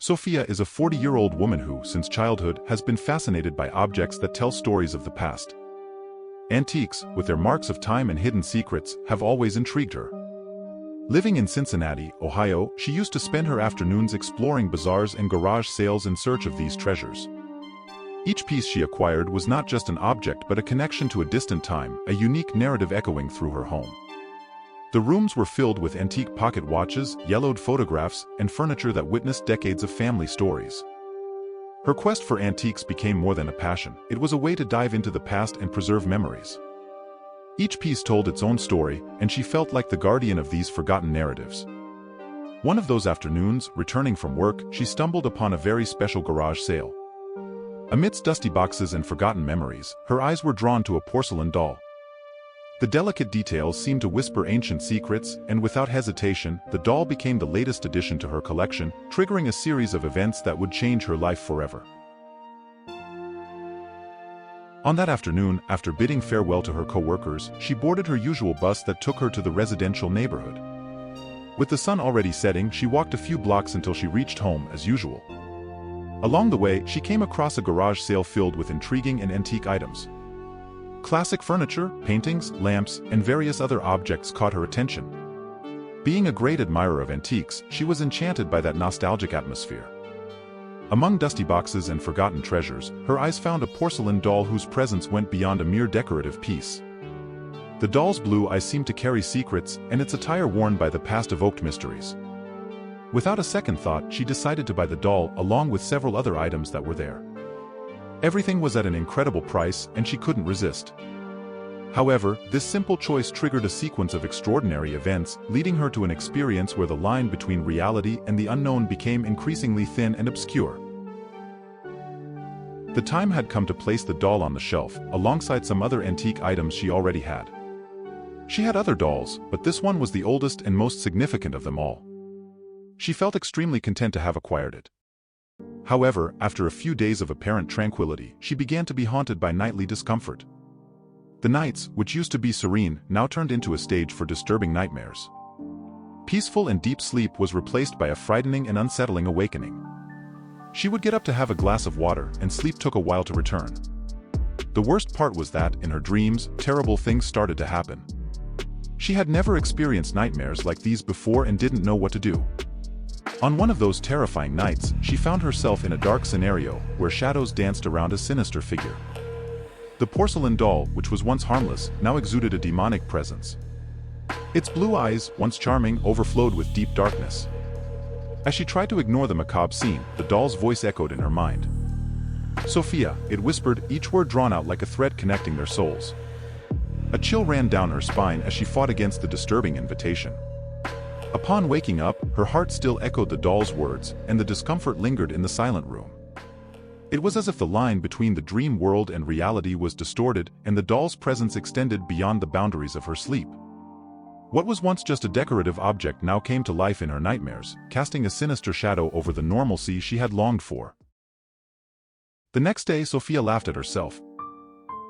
Sophia is a 40-year-old woman who, since childhood, has been fascinated by objects that tell stories of the past. Antiques, with their marks of time and hidden secrets, have always intrigued her. Living in Cincinnati, Ohio, she used to spend her afternoons exploring bazaars and garage sales in search of these treasures. Each piece she acquired was not just an object but a connection to a distant time, a unique narrative echoing through her home. The rooms were filled with antique pocket watches, yellowed photographs, and furniture that witnessed decades of family stories. Her quest for antiques became more than a passion. It was a way to dive into the past and preserve memories. Each piece told its own story, and she felt like the guardian of these forgotten narratives. One of those afternoons, returning from work, she stumbled upon a very special garage sale. Amidst dusty boxes and forgotten memories, her eyes were drawn to a porcelain doll. The delicate details seemed to whisper ancient secrets, and without hesitation, the doll became the latest addition to her collection, triggering a series of events that would change her life forever. On that afternoon, after bidding farewell to her co-workers, she boarded her usual bus that took her to the residential neighborhood. With the sun already setting, she walked a few blocks until she reached home as usual. Along the way, she came across a garage sale filled with intriguing and antique items. Classic furniture, paintings, lamps, and various other objects caught her attention. Being a great admirer of antiques, she was enchanted by that nostalgic atmosphere. Among dusty boxes and forgotten treasures, her eyes found a porcelain doll whose presence went beyond a mere decorative piece. The doll's blue eyes seemed to carry secrets, and its attire worn by the past evoked mysteries. Without a second thought, she decided to buy the doll along with several other items that were there. Everything was at an incredible price, and she couldn't resist. However, this simple choice triggered a sequence of extraordinary events, leading her to an experience where the line between reality and the unknown became increasingly thin and obscure. The time had come to place the doll on the shelf, alongside some other antique items she already had. She had other dolls, but this one was the oldest and most significant of them all. She felt extremely content to have acquired it. However, after a few days of apparent tranquility, she began to be haunted by nightly discomfort. The nights, which used to be serene, now turned into a stage for disturbing nightmares. Peaceful and deep sleep was replaced by a frightening and unsettling awakening. She would get up to have a glass of water, and sleep took a while to return. The worst part was that, in her dreams, terrible things started to happen. She had never experienced nightmares like these before and didn't know what to do. On one of those terrifying nights, she found herself in a dark scenario where shadows danced around a sinister figure. The porcelain doll, which was once harmless, now exuded a demonic presence. Its blue eyes, once charming, overflowed with deep darkness. As she tried to ignore the macabre scene, the doll's voice echoed in her mind. "Sophia," it whispered, each word drawn out like a thread connecting their souls. A chill ran down her spine as she fought against the disturbing invitation. Upon waking up, her heart still echoed the doll's words, and the discomfort lingered in the silent room. It was as if the line between the dream world and reality was distorted, and the doll's presence extended beyond the boundaries of her sleep. What was once just a decorative object now came to life in her nightmares, casting a sinister shadow over the normalcy she had longed for. The next day, Sophia laughed at herself.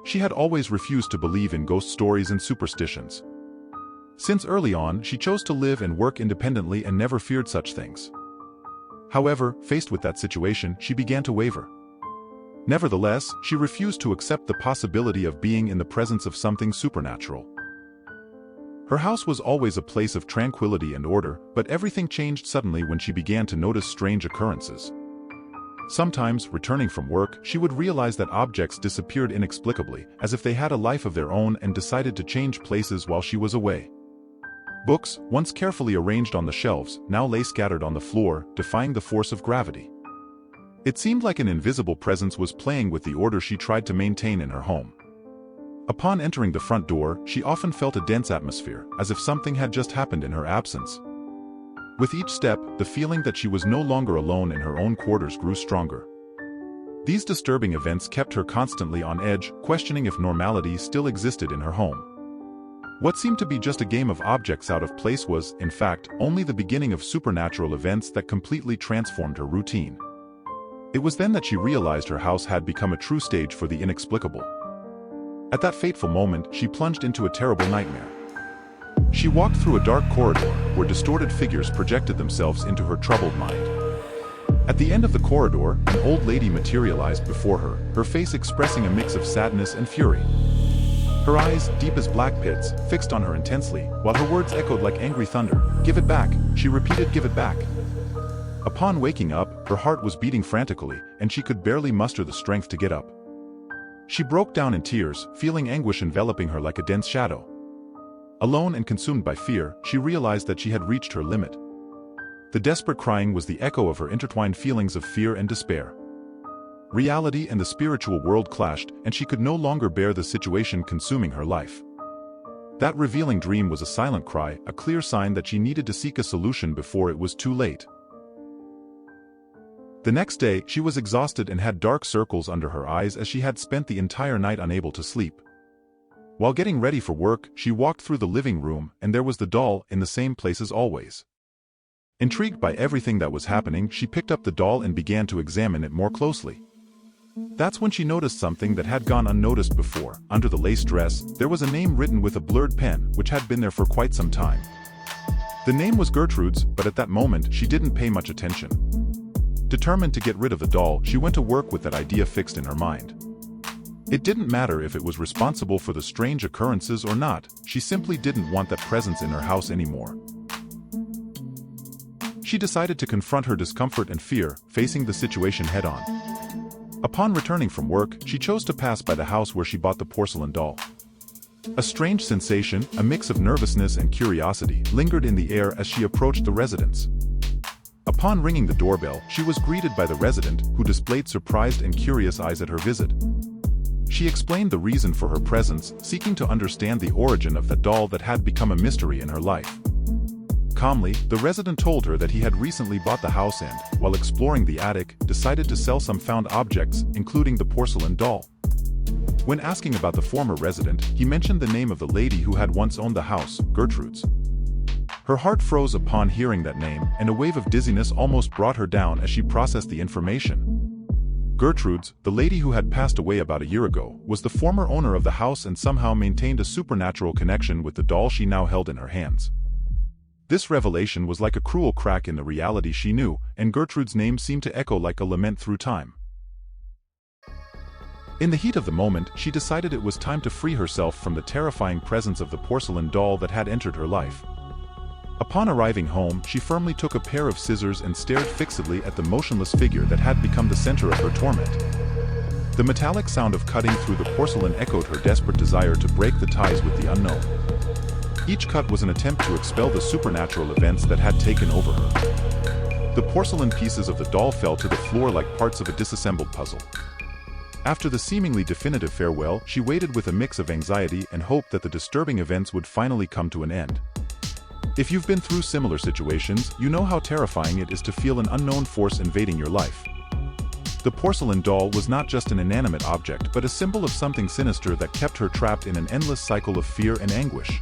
She had always refused to believe in ghost stories and superstitions. Since early on, she chose to live and work independently and never feared such things. However, faced with that situation, she began to waver. Nevertheless, she refused to accept the possibility of being in the presence of something supernatural. Her house was always a place of tranquility and order, but everything changed suddenly when she began to notice strange occurrences. Sometimes, returning from work, she would realize that objects disappeared inexplicably, as if they had a life of their own and decided to change places while she was away. Books, once carefully arranged on the shelves, now lay scattered on the floor, defying the force of gravity. It seemed like an invisible presence was playing with the order she tried to maintain in her home. Upon entering the front door, she often felt a dense atmosphere, as if something had just happened in her absence. With each step, the feeling that she was no longer alone in her own quarters grew stronger. These disturbing events kept her constantly on edge, questioning if normality still existed in her home. What seemed to be just a game of objects out of place was, in fact, only the beginning of supernatural events that completely transformed her routine. It was then that she realized her house had become a true stage for the inexplicable. At that fateful moment, she plunged into a terrible nightmare. She walked through a dark corridor, where distorted figures projected themselves into her troubled mind. At the end of the corridor, an old lady materialized before her, her face expressing a mix of sadness and fury. Her eyes, deep as black pits, fixed on her intensely, while her words echoed like angry thunder. "Give it back," she repeated, "give it back." Upon waking up, her heart was beating frantically, and she could barely muster the strength to get up. She broke down in tears, feeling anguish enveloping her like a dense shadow. Alone and consumed by fear, she realized that she had reached her limit. The desperate crying was the echo of her intertwined feelings of fear and despair. Reality and the spiritual world clashed, and she could no longer bear the situation consuming her life. That revealing dream was a silent cry, a clear sign that she needed to seek a solution before it was too late. The next day, she was exhausted and had dark circles under her eyes as she had spent the entire night unable to sleep. While getting ready for work, she walked through the living room, and there was the doll in the same place as always. Intrigued by everything that was happening, she picked up the doll and began to examine it more closely. That's when she noticed something that had gone unnoticed before. Under the lace dress, there was a name written with a blurred pen, which had been there for quite some time. The name was Gertrude's, but at that moment, she didn't pay much attention. Determined to get rid of the doll, she went to work with that idea fixed in her mind. It didn't matter if it was responsible for the strange occurrences or not, she simply didn't want that presence in her house anymore. She decided to confront her discomfort and fear, facing the situation head-on. Upon returning from work, she chose to pass by the house where she bought the porcelain doll. A strange sensation, a mix of nervousness and curiosity, lingered in the air as she approached the residence. Upon ringing the doorbell, she was greeted by the resident, who displayed surprised and curious eyes at her visit. She explained the reason for her presence, seeking to understand the origin of the doll that had become a mystery in her life. Calmly, the resident told her that he had recently bought the house and, while exploring the attic, decided to sell some found objects, including the porcelain doll. When asking about the former resident, he mentioned the name of the lady who had once owned the house, Gertrude's. Her heart froze upon hearing that name, and a wave of dizziness almost brought her down as she processed the information. Gertrude's, the lady who had passed away about a year ago, was the former owner of the house and somehow maintained a supernatural connection with the doll she now held in her hands. This revelation was like a cruel crack in the reality she knew, and Gertrude's name seemed to echo like a lament through time. In the heat of the moment, she decided it was time to free herself from the terrifying presence of the porcelain doll that had entered her life. Upon arriving home, she firmly took a pair of scissors and stared fixedly at the motionless figure that had become the center of her torment. The metallic sound of cutting through the porcelain echoed her desperate desire to break the ties with the unknown. Each cut was an attempt to expel the supernatural events that had taken over her. The porcelain pieces of the doll fell to the floor like parts of a disassembled puzzle. After the seemingly definitive farewell, she waited with a mix of anxiety and hope that the disturbing events would finally come to an end. If you've been through similar situations, you know how terrifying it is to feel an unknown force invading your life. The porcelain doll was not just an inanimate object but a symbol of something sinister that kept her trapped in an endless cycle of fear and anguish.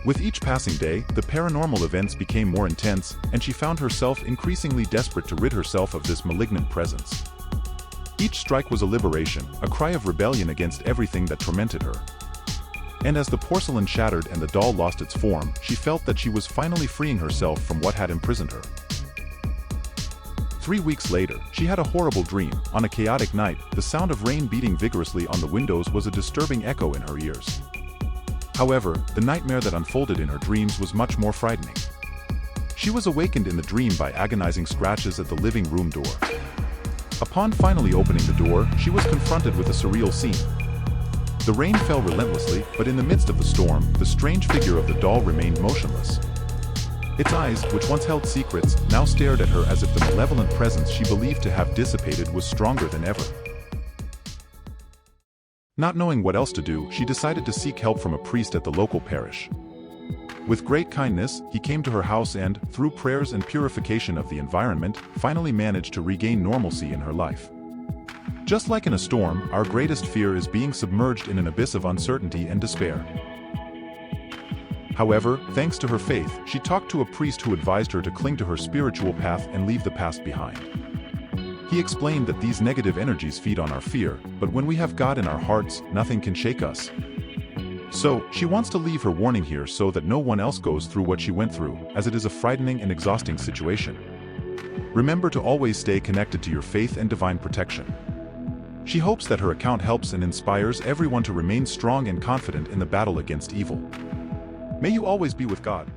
With each passing day, the paranormal events became more intense, and she found herself increasingly desperate to rid herself of this malignant presence. Each strike was a liberation, a cry of rebellion against everything that tormented her. And as the porcelain shattered and the doll lost its form, she felt that she was finally freeing herself from what had imprisoned her. 3 weeks later, she had a horrible dream. On a chaotic night, the sound of rain beating vigorously on the windows was a disturbing echo in her ears. However, the nightmare that unfolded in her dreams was much more frightening. She was awakened in the dream by agonizing scratches at the living room door. Upon finally opening the door, she was confronted with a surreal scene. The rain fell relentlessly, but in the midst of the storm, the strange figure of the doll remained motionless. Its eyes, which once held secrets, now stared at her as if the malevolent presence she believed to have dissipated was stronger than ever. Not knowing what else to do, she decided to seek help from a priest at the local parish. With great kindness, he came to her house and, through prayers and purification of the environment, finally managed to regain normalcy in her life. Just like in a storm, our greatest fear is being submerged in an abyss of uncertainty and despair. However, thanks to her faith, she talked to a priest who advised her to cling to her spiritual path and leave the past behind. He explained that these negative energies feed on our fear, but when we have God in our hearts, nothing can shake us. So, she wants to leave her warning here so that no one else goes through what she went through, as it is a frightening and exhausting situation. Remember to always stay connected to your faith and divine protection. She hopes that her account helps and inspires everyone to remain strong and confident in the battle against evil. May you always be with God.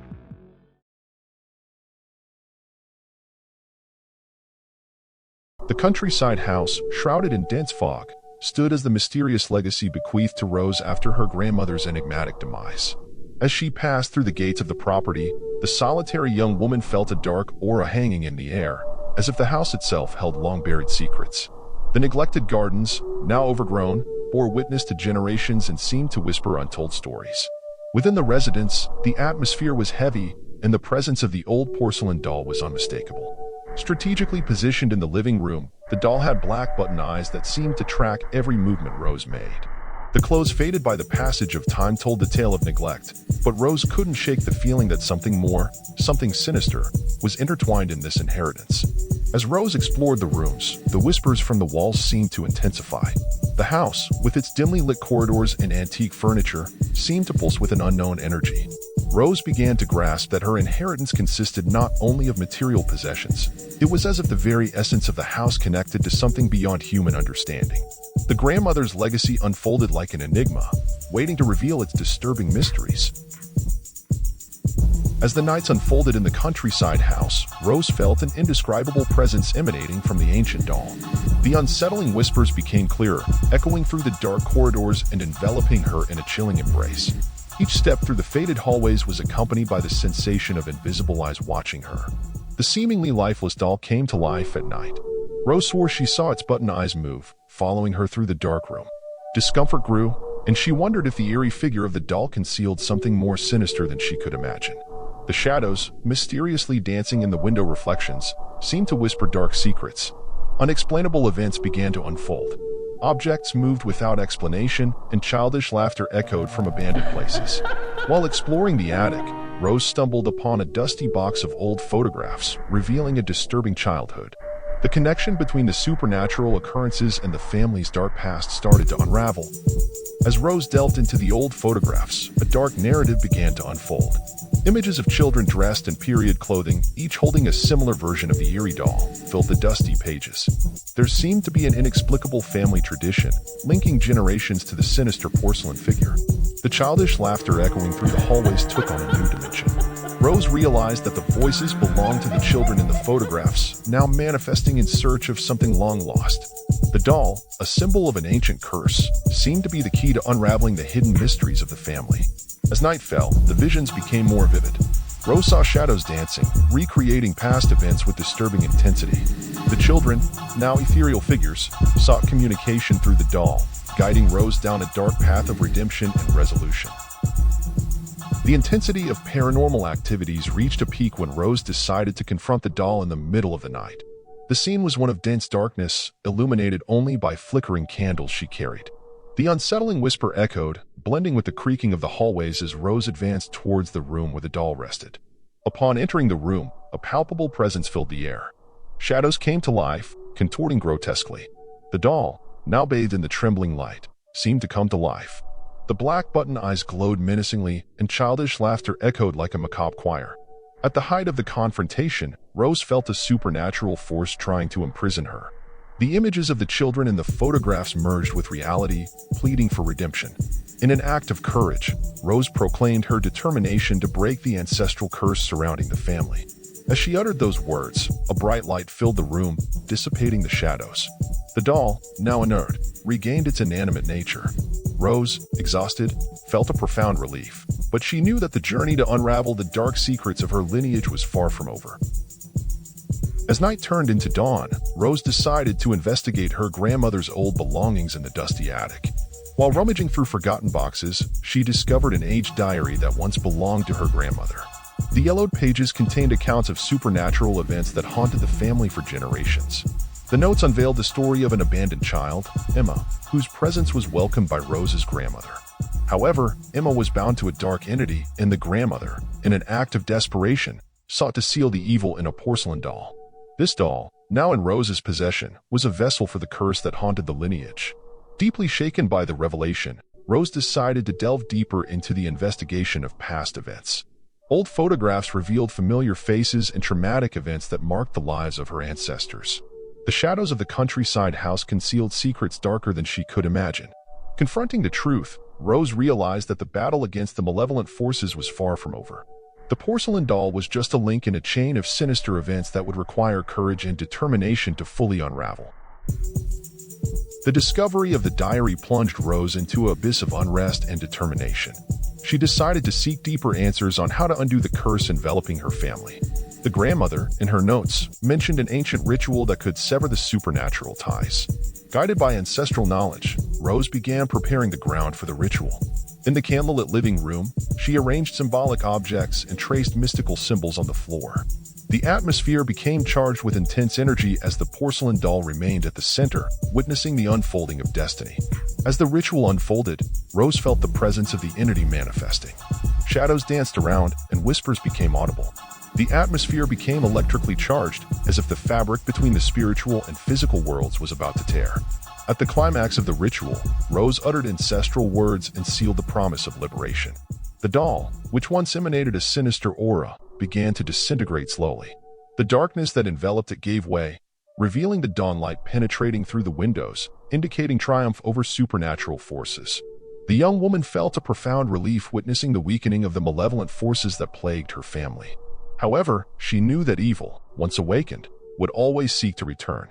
The countryside house, shrouded in dense fog, stood as the mysterious legacy bequeathed to Rose after her grandmother's enigmatic demise. As she passed through the gates of the property, the solitary young woman felt a dark aura hanging in the air, as if the house itself held long-buried secrets. The neglected gardens, now overgrown, bore witness to generations and seemed to whisper untold stories. Within the residence, the atmosphere was heavy, and the presence of the old porcelain doll was unmistakable. Strategically positioned in the living room, the doll had black button eyes that seemed to track every movement Rose made. The clothes faded by the passage of time told the tale of neglect, but Rose couldn't shake the feeling that something more, something sinister, was intertwined in this inheritance. As Rose explored the rooms, the whispers from the walls seemed to intensify. The house, with its dimly lit corridors and antique furniture, seemed to pulse with an unknown energy. Rose began to grasp that her inheritance consisted not only of material possessions. It was as if the very essence of the house connected to something beyond human understanding. The grandmother's legacy unfolded like an enigma, waiting to reveal its disturbing mysteries. As the nights unfolded in the countryside house, Rose felt an indescribable presence emanating from the ancient doll. The unsettling whispers became clearer, echoing through the dark corridors and enveloping her in a chilling embrace. Each step through the faded hallways was accompanied by the sensation of invisible eyes watching her. The seemingly lifeless doll came to life at night. Rose swore she saw its button eyes move, following her through the dark room. Discomfort grew, and she wondered if the eerie figure of the doll concealed something more sinister than she could imagine. The shadows, mysteriously dancing in the window reflections, seemed to whisper dark secrets. Unexplainable events began to unfold. Objects moved without explanation, and childish laughter echoed from abandoned places. While exploring the attic, Rose stumbled upon a dusty box of old photographs, revealing a disturbing childhood. The connection between the supernatural occurrences and the family's dark past started to unravel. As Rose delved into the old photographs, a dark narrative began to unfold. Images of children dressed in period clothing, each holding a similar version of the eerie doll, filled the dusty pages. There seemed to be an inexplicable family tradition, linking generations to the sinister porcelain figure. The childish laughter echoing through the hallways took on a new dimension. Rose realized that the voices belonged to the children in the photographs, now manifesting in search of something long lost. The doll, a symbol of an ancient curse, seemed to be the key to unraveling the hidden mysteries of the family. As night fell, the visions became more vivid. Rose saw shadows dancing, recreating past events with disturbing intensity. The children, now ethereal figures, sought communication through the doll, guiding Rose down a dark path of redemption and resolution. The intensity of paranormal activities reached a peak when Rose decided to confront the doll in the middle of the night. The scene was one of dense darkness, illuminated only by flickering candles she carried. The unsettling whisper echoed, blending with the creaking of the hallways as Rose advanced towards the room where the doll rested. Upon entering the room, a palpable presence filled the air. Shadows came to life, contorting grotesquely. The doll, now bathed in the trembling light, seemed to come to life. The black button eyes glowed menacingly, and childish laughter echoed like a macabre choir. At the height of the confrontation, Rose felt a supernatural force trying to imprison her. The images of the children in the photographs merged with reality, pleading for redemption. In an act of courage, Rose proclaimed her determination to break the ancestral curse surrounding the family. As she uttered those words, a bright light filled the room, dissipating the shadows. The doll, now inert, regained its inanimate nature. Rose, exhausted, felt a profound relief, but she knew that the journey to unravel the dark secrets of her lineage was far from over. As night turned into dawn, Rose decided to investigate her grandmother's old belongings in the dusty attic. While rummaging through forgotten boxes, she discovered an aged diary that once belonged to her grandmother. The yellowed pages contained accounts of supernatural events that haunted the family for generations. The notes unveiled the story of an abandoned child, Emma, whose presence was welcomed by Rose's grandmother. However, Emma was bound to a dark entity, and the grandmother, in an act of desperation, sought to seal the evil in a porcelain doll. This doll, now in Rose's possession, was a vessel for the curse that haunted the lineage. Deeply shaken by the revelation, Rose decided to delve deeper into the investigation of past events. Old photographs revealed familiar faces and traumatic events that marked the lives of her ancestors. The shadows of the countryside house concealed secrets darker than she could imagine. Confronting the truth, Rose realized that the battle against the malevolent forces was far from over. The porcelain doll was just a link in a chain of sinister events that would require courage and determination to fully unravel. The discovery of the diary plunged Rose into an abyss of unrest and determination. She decided to seek deeper answers on how to undo the curse enveloping her family. The grandmother, in her notes, mentioned an ancient ritual that could sever the supernatural ties. Guided by ancestral knowledge, Rose began preparing the ground for the ritual. In the candlelit living room, she arranged symbolic objects and traced mystical symbols on the floor. The atmosphere became charged with intense energy as the porcelain doll remained at the center, witnessing the unfolding of destiny. As the ritual unfolded, Rose felt the presence of the entity manifesting. Shadows danced around, and whispers became audible. The atmosphere became electrically charged, as if the fabric between the spiritual and physical worlds was about to tear. At the climax of the ritual, Rose uttered ancestral words and sealed the promise of liberation. The doll, which once emanated a sinister aura, began to disintegrate slowly. The darkness that enveloped it gave way, revealing the dawnlight penetrating through the windows, indicating triumph over supernatural forces. The young woman felt a profound relief witnessing the weakening of the malevolent forces that plagued her family. However, she knew that evil, once awakened, would always seek to return.